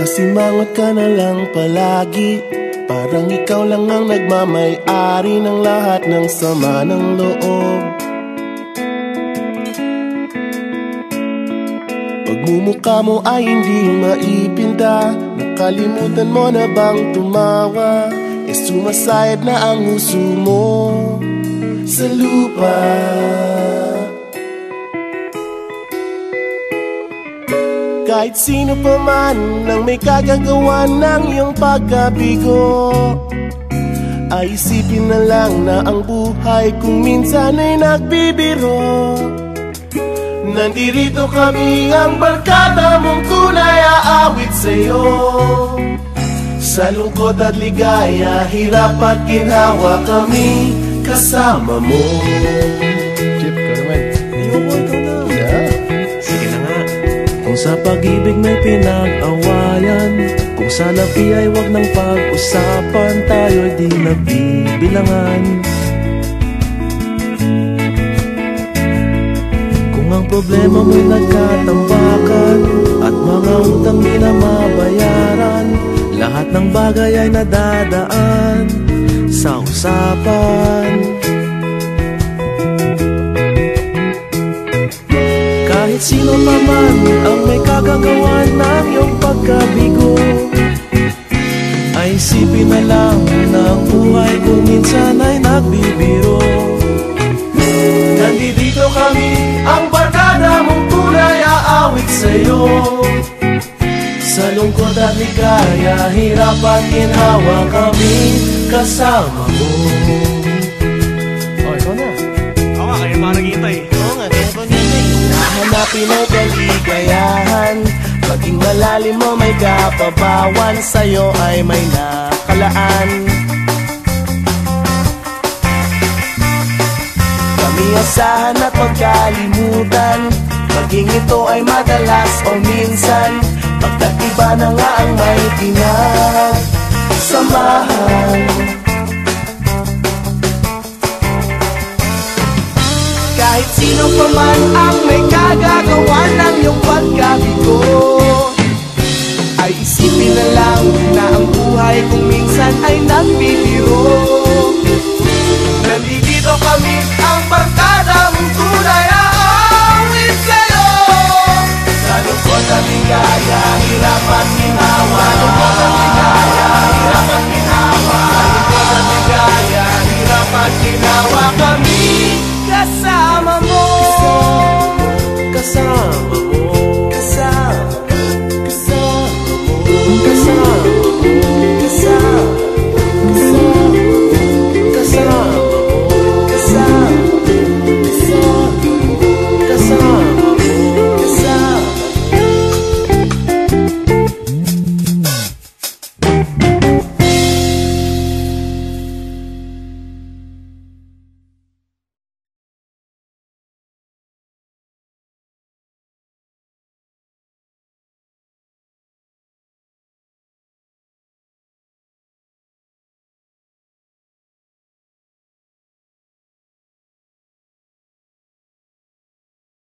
Nakasimangot ka na lang palagi, parang ikaw lang ang nagmamay-ari ng lahat ng sama ng loob. Pagmumukha mo ay hindi maipinta, nakalimutan mo na bang tumawa? E sumasayad na ang huso mo sa lupa. Kahit sino pa man ang may kagagawa ng iyong pagkabigo, ay isipin na lang na ang buhay kung minsan ay nagbibiro. Nandirito kami, ang barkada mong tunay aawit sa'yo. Sa lungkot at ligaya, hirap at ginhawa, kami kasama mo. Chip, ka naman. Ayoko, ikaw na. Yeah. Sige na nga. Kung sa pag-ibig may pinag-awayan, kung sa labi ay wag nang pag-usapan, tayo'y di nagbibilangan. Kung ang problema mo'y nagkatambakan at mga utang di na mabayaran, lahat ng bagay ay nadadaan sa usapan. Kahit sino pa man ang may kagagawa ng iyong pagkabigo, ay isipin na lang na ang buhay kung minsan ay nagbibiro. Nandito kami, ang barkada mong tunay aawit sa'yo. Sa lungkot at ligaya, hirap at ginhawa, kami kasama mo. Oh, ikaw na. Oo nga, kayo mga naghihintay. Oo nga, kaya pa nintay. Nahanapin ay kaligayahan, maging malalim mo may kapabawan, sa'yo ay may nakalaan. Kami asahan at magkalimutan, maging ito ay madalas o minsan, pagkat iba na nga ang may pinagsamahan. Kahit sino pa man ang may kagagawa ng iyong pagkabigo, ay isipin na lang na ang buhay kung minsan ay nagbibiro. Nandito kami, ang barkada mong tunay aawit sa'yo. Sa lungkot at ligaya, hirap at ginhawa. Sa lungkot at ligaya, hirap at ginhawa. Sa lungkot at ligaya, hirap at ginhawa, kami kasama mo.